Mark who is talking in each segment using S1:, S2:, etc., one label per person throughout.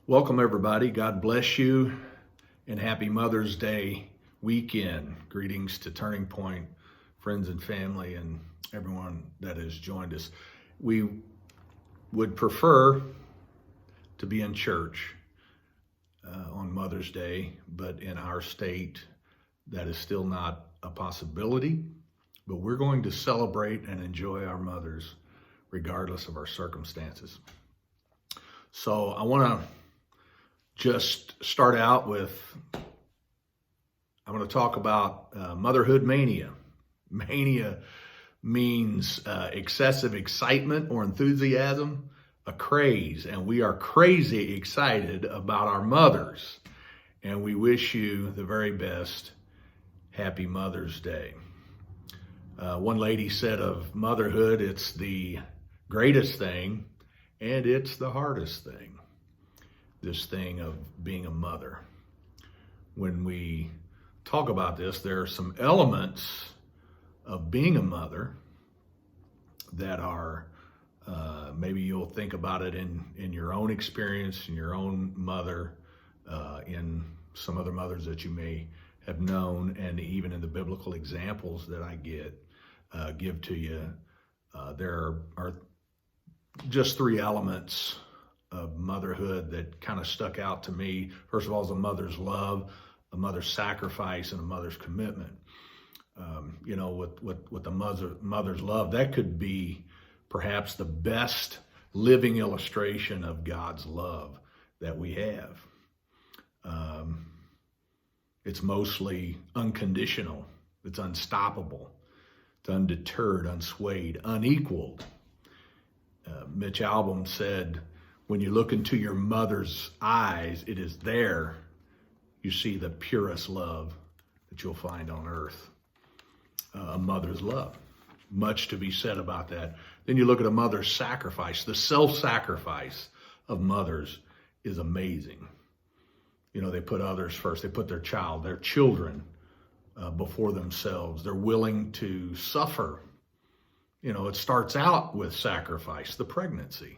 S1: Welcome, everybody. God bless you and happy Mother's Day weekend. Greetings to Turning Point, friends and family, and everyone that has joined us. We would prefer to be in church on Mother's Day, but in our state, that is still not a possibility. But we're going to celebrate and enjoy our mothers regardless of our circumstances. So I want to just start out with, I'm going to talk about Motherhood Mania. Mania means excessive excitement or enthusiasm, a craze, and we are crazy excited about our mothers. And we wish you the very best. Happy Mother's Day. One lady said of motherhood, it's the greatest thing and it's the hardest thing. This thing of being a mother. When we talk about this, there are some elements of being a mother that are, maybe you'll think about it in your own experience, in your own mother, in some other mothers that you may have known, and even in the biblical examples that I give to you. There are just three elements of motherhood that kind of stuck out to me. First of all, is a mother's love, a mother's sacrifice, and a mother's commitment. With the mother's love, that could be perhaps the best living illustration of God's love that we have. It's mostly unconditional. It's unstoppable. It's undeterred, unswayed, unequaled. Mitch Albom said, when you look into your mother's eyes, it is there you see the purest love that you'll find on earth. A mother's love. Much to be said about that. Then you look at a mother's sacrifice. The self-sacrifice of mothers is amazing. They put others first. They put their children before themselves. They're willing to suffer. It starts out with sacrifice, the pregnancy.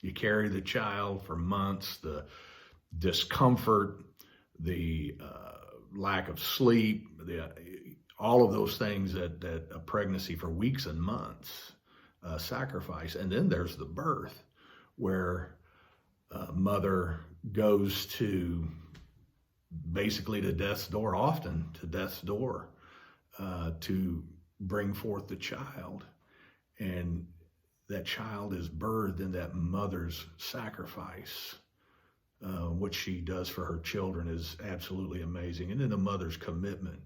S1: You carry the child for months, the discomfort, the lack of sleep, all of those things that a pregnancy for weeks and months sacrifice. And then there's the birth, where a mother goes to basically to death's door, often to death's door, to bring forth the child. And that child is birthed in that mother's sacrifice. What she does for her children is absolutely amazing. And then the mother's commitment.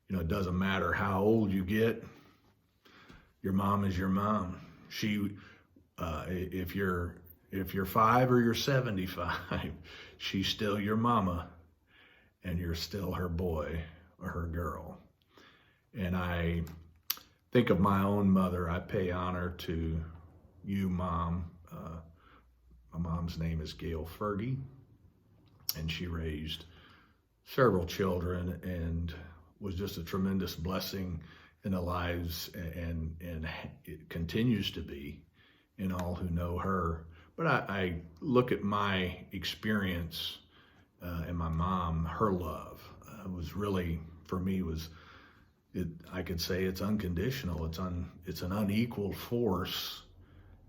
S1: It doesn't matter how old you get. Your mom is your mom. If you're 5 or you're 75, she's still your mama, and you're still her boy or her girl. And I think of my own mother. I pay honor to you, Mom. My mom's name is Gail Fergie, and she raised several children and was just a tremendous blessing in the lives, and it continues to be in all who know her. But I look at my experience and my mom, her love was really, for me, I could say it's unconditional. It's an unequal force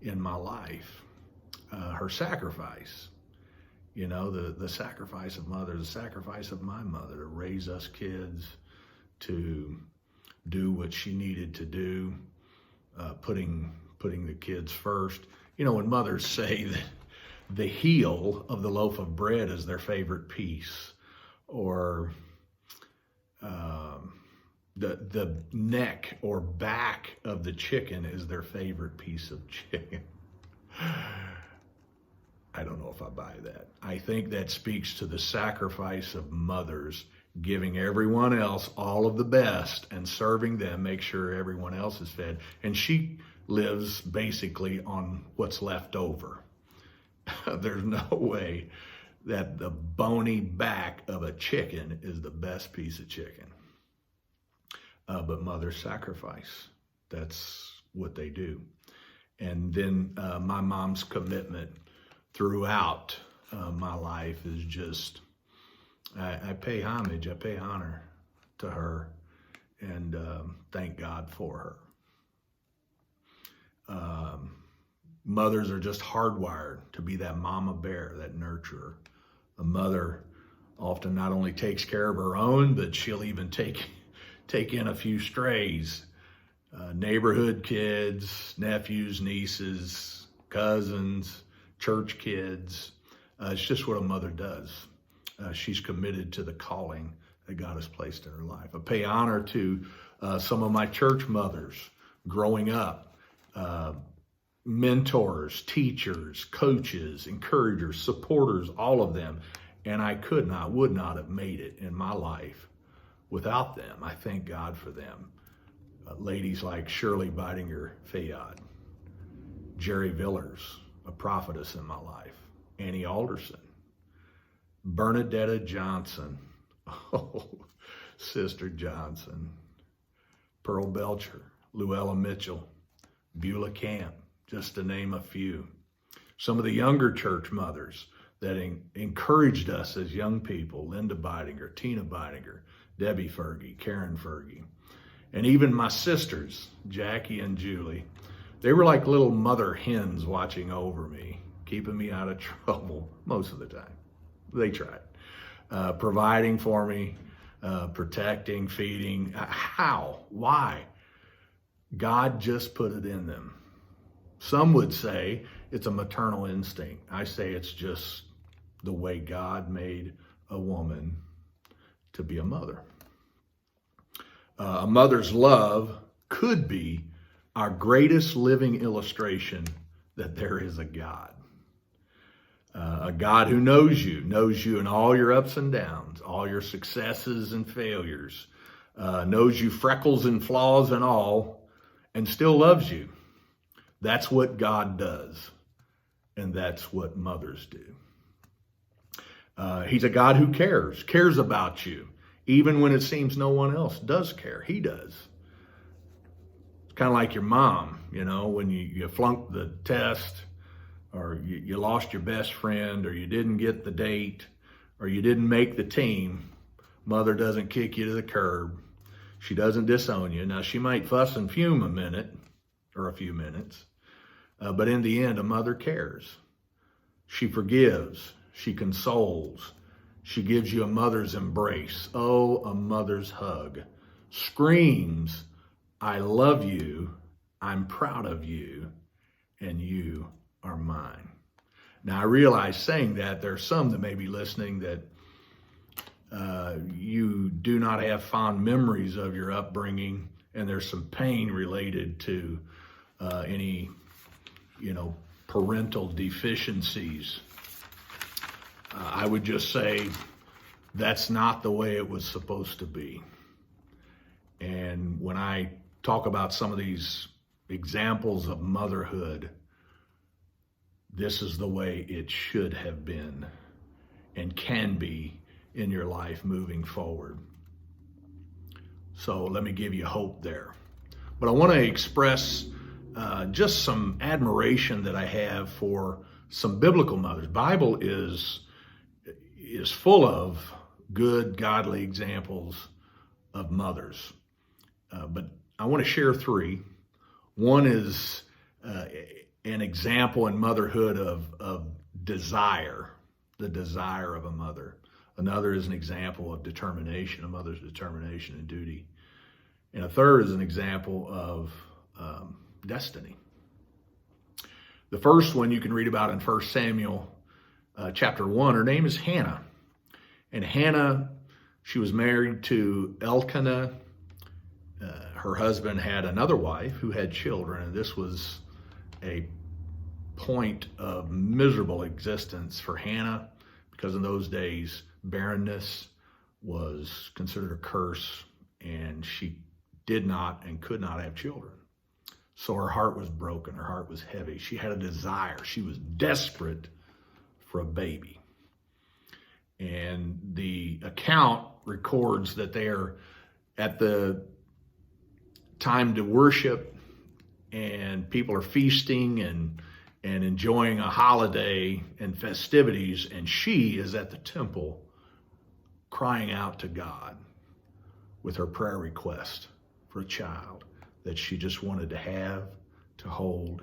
S1: in my life. Her sacrifice, the sacrifice of mother, the sacrifice of my mother to raise us kids, to do what she needed to do, putting the kids first. When mothers say that the heel of the loaf of bread is their favorite piece, or the neck or back of the chicken is their favorite piece of chicken. I don't know if I buy that. I think that speaks to the sacrifice of mothers, giving everyone else all of the best and serving them, make sure everyone else is fed. And she lives basically on what's left over. There's no way that the bony back of a chicken is the best piece of chicken. But mothers sacrifice. That's what they do. And then my mom's commitment throughout my life is just, I pay homage, I pay honor to her, and thank God for her. Mothers are just hardwired to be that mama bear, that nurturer. A mother often not only takes care of her own, but she'll even take in a few strays. Neighborhood kids, nephews, nieces, cousins, church kids. It's just what a mother does. She's committed to the calling that God has placed in her life. I pay honor to some of my church mothers growing up, mentors, teachers, coaches, encouragers, supporters, all of them. And I would not have made it in my life without them. I thank God for them. Ladies like Shirley Bidinger Fayad, Jerry Villers, a prophetess in my life, Annie Alderson, Bernadetta Johnson, oh, Sister Johnson, Pearl Belcher, Luella Mitchell, Beulah Camp, just to name a few. Some of the younger church mothers that encouraged us as young people, Linda Bidinger, Tina Bidinger, Debbie Fergie, Karen Fergie, and even my sisters, Jackie and Julie. They were like little mother hens watching over me, keeping me out of trouble most of the time. They tried. Providing for me, protecting, feeding. How? Why? God just put it in them. Some would say it's a maternal instinct. I say it's just the way God made a woman to be a mother. A mother's love could be our greatest living illustration that there is a God. A God who knows you in all your ups and downs, all your successes and failures, knows you freckles and flaws and all, and still loves you. That's what God does, and that's what mothers do. He's a God who cares about you, even when it seems no one else does care. He does. It's kind of like your mom, when you flunked the test, or you lost your best friend, or you didn't get the date, or you didn't make the team. Mother doesn't kick you to the curb. She doesn't disown you. Now, she might fuss and fume a minute or a few minutes, but in the end, a mother cares. She forgives. She consoles. She gives you a mother's embrace. Oh, a mother's hug. Screams, I love you, I'm proud of you, and you are mine. Now, I realize saying that there are some that may be listening that you do not have fond memories of your upbringing, and there's some pain related to any, parental deficiencies. I would just say that's not the way it was supposed to be. And when I talk about some of these examples of motherhood, this is the way it should have been and can be in your life moving forward. So let me give you hope there. But I want to express just some admiration that I have for some biblical mothers. Bible is full of good, godly examples of mothers. But I want to share three. One is an example in motherhood of desire, the desire of a mother. Another is an example of determination, a mother's determination and duty. And a third is an example of destiny. The first one you can read about in 1 Samuel chapter 1. Her name is Hannah. And Hannah, she was married to Elkanah. Her husband had another wife who had children, and this was a point of miserable existence for Hannah, because in those days, barrenness was considered a curse, and she did not and could not have children. So her heart was broken. Her heart was heavy. She had a desire. She was desperate for a baby. And the account records that they are at the time to worship, and people are feasting, and and enjoying a holiday and festivities, and she is at the temple crying out to God with her prayer request for a child that she just wanted to have, to hold,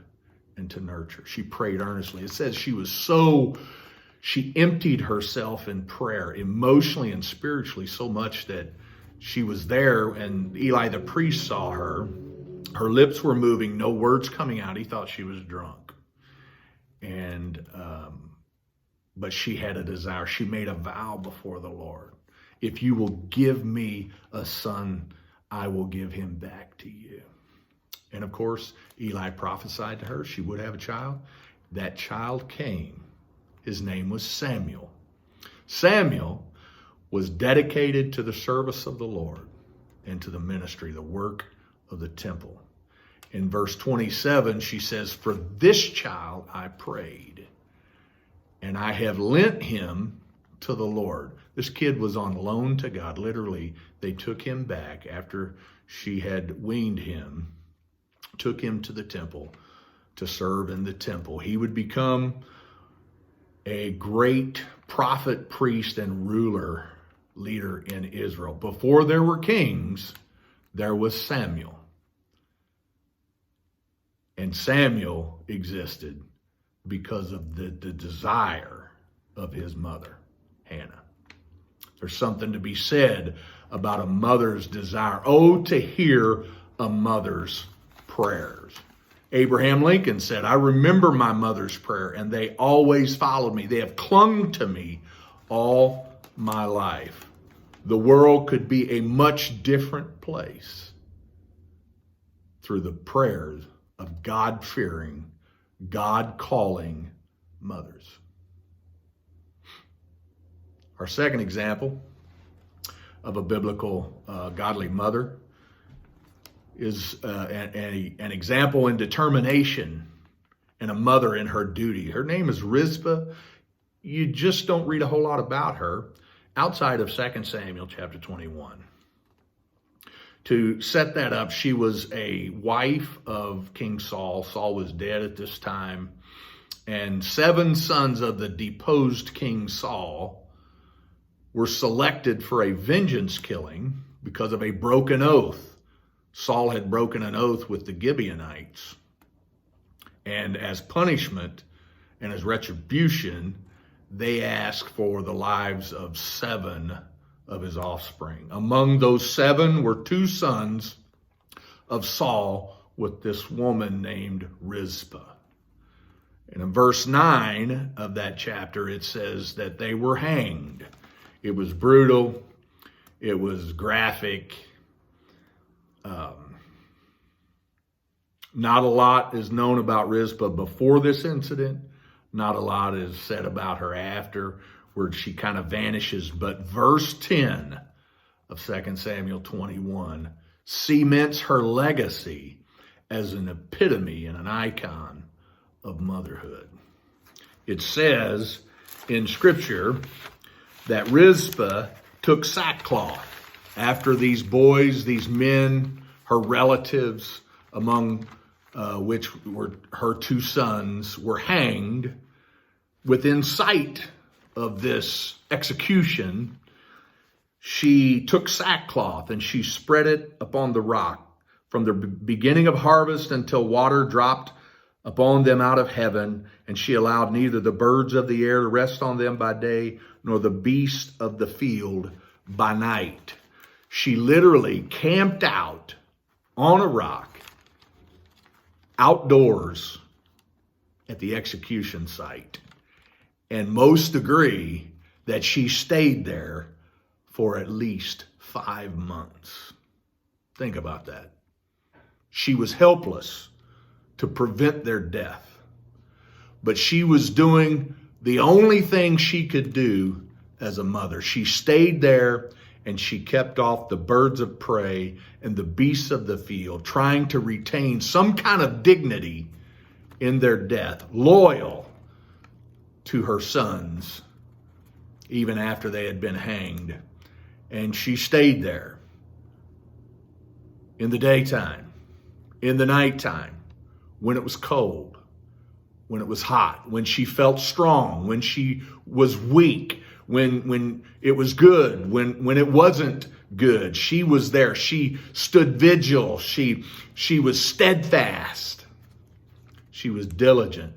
S1: and to nurture. She prayed earnestly. It says she emptied herself in prayer, emotionally and spiritually, so much that she was there, and Eli the priest saw her. Her lips were moving, no words coming out. He thought she was drunk. But she had a desire. She made a vow before the Lord. If you will give me a son, I will give him back to you. And of course, Eli prophesied to her she would have a child. That child came. His name was Samuel. Samuel was dedicated to the service of the Lord and to the ministry, the work of the temple. In verse 27, she says, "For this child I prayed, and I have lent him to the Lord." This kid was on loan to God. Literally, they took him back after she had weaned him, took him to the temple to serve in the temple. He would become a great prophet, priest, and ruler, leader in Israel. Before there were kings, there was Samuel. And Samuel existed because of the desire of his mother, Hannah. There's something to be said about a mother's desire. Oh, to hear a mother's prayers. Abraham Lincoln said, "I remember my mother's prayer, and they always followed me. They have clung to me all my life." The world could be a much different place through the prayers of God-fearing, God-calling mothers. Our second example of a biblical godly mother is an example in determination and a mother in her duty. Her name is Rizpah. You just don't read a whole lot about her outside of 2 Samuel chapter 21. To set that up, she was a wife of King Saul. Saul was dead at this time. And 7 sons of the deposed King Saul were selected for a vengeance killing because of a broken oath. Saul had broken an oath with the Gibeonites. And as punishment and as retribution, they asked for the lives of 7 of his offspring. Among those 7 were 2 sons of Saul with this woman named Rizpah. And in verse 9 of that chapter, it says that they were hanged. It was brutal. It was graphic. Not a lot is known about Rizpah before this incident. Not a lot is said about her after, where she kind of vanishes. But verse 10 of 2 Samuel 21 cements her legacy as an epitome and an icon of motherhood. It says in Scripture that Rizpah took sackcloth after these boys, these men, her relatives, among which were her 2 sons, were hanged. Within sight of this execution, she took sackcloth and she spread it upon the rock from the beginning of harvest until water dropped upon them out of heaven, and she allowed neither the birds of the air to rest on them by day, nor the beasts of the field by night. She literally camped out on a rock, outdoors at the execution site. And most agree that she stayed there for at least 5 months. Think about that. She was helpless to prevent their death, but she was doing the only thing she could do as a mother. She stayed there and she kept off the birds of prey and the beasts of the field, trying to retain some kind of dignity in their death, loyal to her sons, even after they had been hanged. And she stayed there in the daytime, in the nighttime, when it was cold, when it was hot, when she felt strong, when she was weak, when it was good, when it wasn't good. She was there. She stood vigil. She was steadfast. She was diligent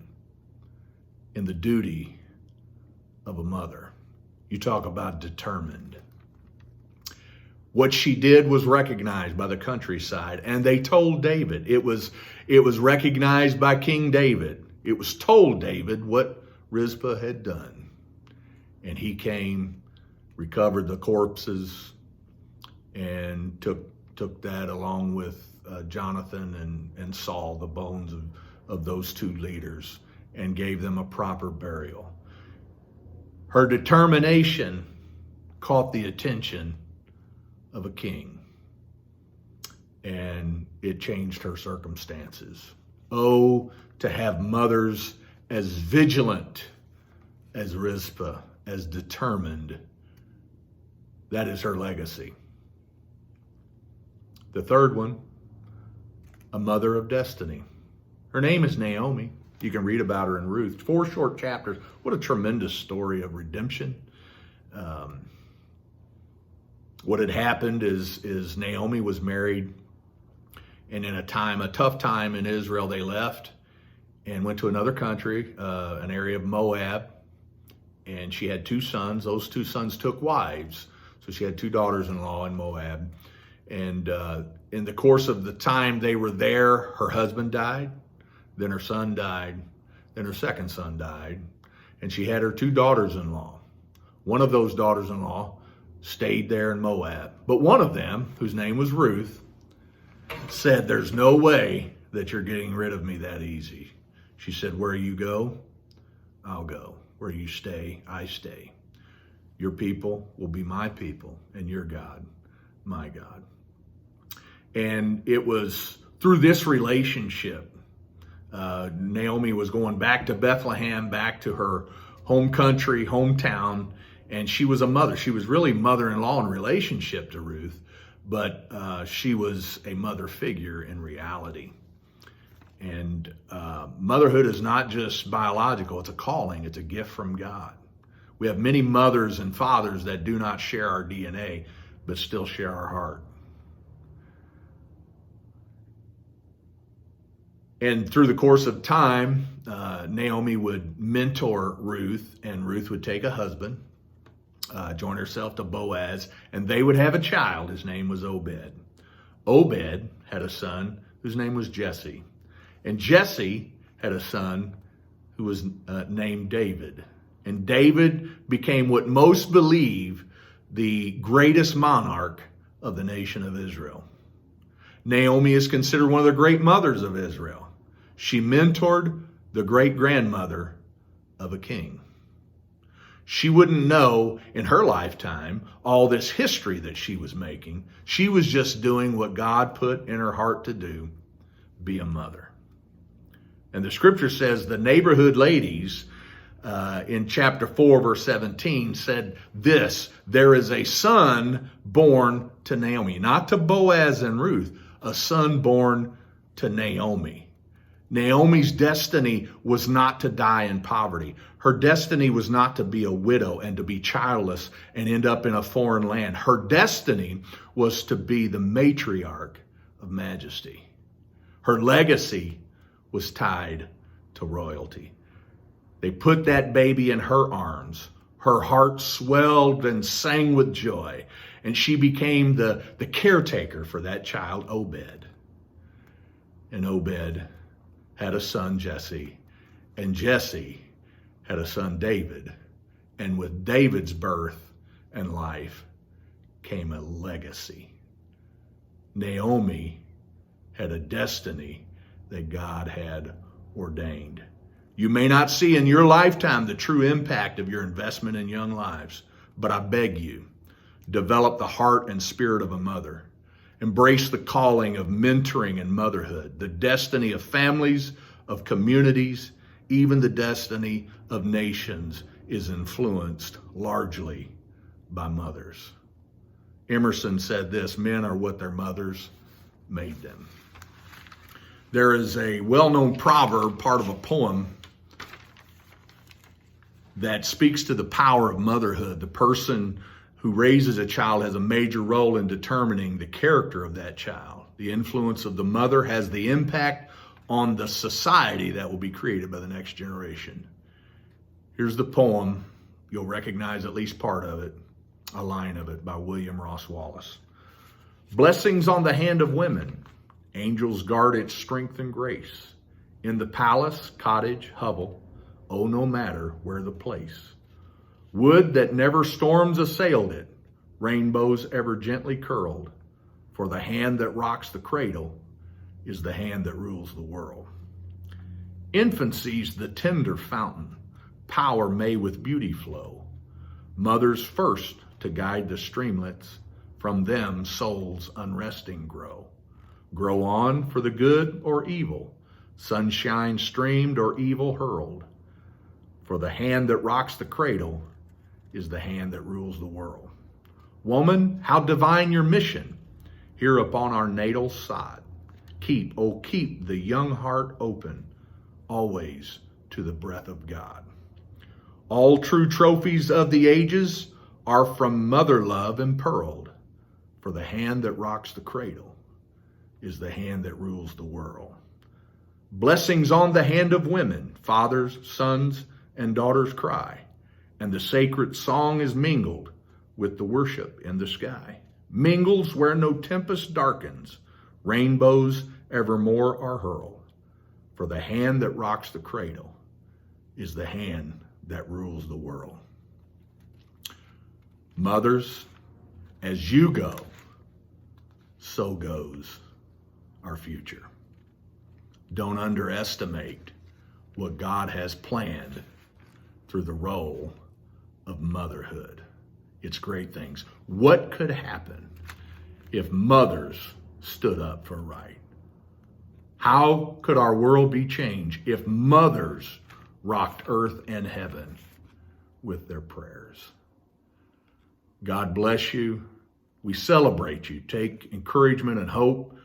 S1: in the duty of a mother. You talk about determined. What she did was recognized by the countryside, and they told David. It was recognized by King David. It was told David what Rizpah had done. And he came, recovered the corpses, and took that along with Jonathan and Saul, the bones of those two leaders, and gave them a proper burial. Her determination caught the attention of a king, and it changed her circumstances. Oh, to have mothers as vigilant as Rizpah, as determined. That is her legacy. The third one, a mother of destiny. Her name is Naomi. You can read about her in Ruth. 4 short chapters. What a tremendous story of redemption. What had happened is Naomi was married, and in a tough time in Israel, they left and went to another country, an area of Moab, and she had 2 sons. Those 2 sons took wives, so she had 2 daughters-in-law in Moab. And in the course of the time they were there, her husband died, then her son died, then her second son died, and she had her 2 daughters-in-law. One of those daughters-in-law stayed there in Moab. But one of them, whose name was Ruth, said, "There's no way that you're getting rid of me that easy." She said, "Where you go, I'll go. Where you stay, I stay. Your people will be my people, and your God, my God." And it was through this relationship, Naomi was going back to Bethlehem, back to her home country, hometown, and she was a mother. She was really mother-in-law in relationship to Ruth, but she was a mother figure in reality. And motherhood is not just biological, it's a calling, it's a gift from God. We have many mothers and fathers that do not share our DNA, but still share our heart. And through the course of time, Naomi would mentor Ruth, and Ruth would take a husband, join herself to Boaz, and they would have a child. His name was Obed. Obed had a son whose name was Jesse. And Jesse had a son who was named David. And David became what most believe the greatest monarch of the nation of Israel. Naomi is considered one of the great mothers of Israel. She mentored the great-grandmother of a king. She wouldn't know in her lifetime all this history that she was making. She was just doing what God put in her heart to do, be a mother. And the scripture says the neighborhood ladies in chapter 4, verse 17 said this, "There is a son born to Naomi," not to Boaz and Ruth, a son born to Naomi. Naomi's destiny was not to die in poverty. Her destiny was not to be a widow and to be childless and end up in a foreign land. Her destiny was to be the matriarch of majesty. Her legacy was tied to royalty. They put that baby in her arms. Her heart swelled and sang with joy, and she became the caretaker for that child, Obed. And Obed had a son, Jesse, and Jesse had a son, David. And with David's birth and life came a legacy. Naomi had a destiny that God had ordained. You may not see in your lifetime the true impact of your investment in young lives, but I beg you, develop the heart and spirit of a mother. Embrace the calling of mentoring and motherhood, the destiny of families, of communities, even the destiny of nations is influenced largely by mothers. Emerson said this, "Men are what their mothers made them." There is a well-known proverb, part of a poem, that speaks to the power of motherhood. The person who raises a child has a major role in determining the character of that child. The influence of the mother has the impact on the society that will be created by the next generation. Here's the poem. You'll recognize at least part of it, a line of it by William Ross Wallace. Blessings on the hand of women. Angels guard its strength and grace. In the palace, cottage, hovel, oh, no matter where the place. Wood that never storms assailed it, rainbows ever gently curled, for the hand that rocks the cradle is the hand that rules the world. Infancy's the tender fountain, power may with beauty flow. Mothers first to guide the streamlets, from them souls unresting grow. Grow on for the good or evil, sunshine streamed or evil hurled, for the hand that rocks the cradle is the hand that rules the world. Woman, how divine your mission here upon our natal sod. Keep, oh keep the young heart open, always to the breath of God. All true trophies of the ages are from mother love impearled, for the hand that rocks the cradle is the hand that rules the world. Blessings on the hand of women, fathers, sons, and daughters cry, and the sacred song is mingled with the worship in the sky. Mingles where no tempest darkens, rainbows evermore are hurled, for the hand that rocks the cradle is the hand that rules the world. Mothers, as you go, so goes our future. Don't underestimate what God has planned through the role of motherhood. It's great things. What could happen if mothers stood up for right? How could our world be changed if mothers rocked earth and heaven with their prayers? God bless you. We celebrate you. Take encouragement and hope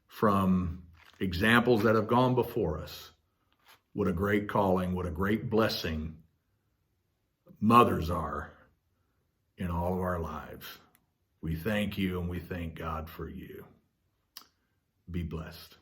S1: from examples that have gone before us. What a great calling, what a great blessing mothers are in all of our lives. We thank you and we thank God for you. Be blessed.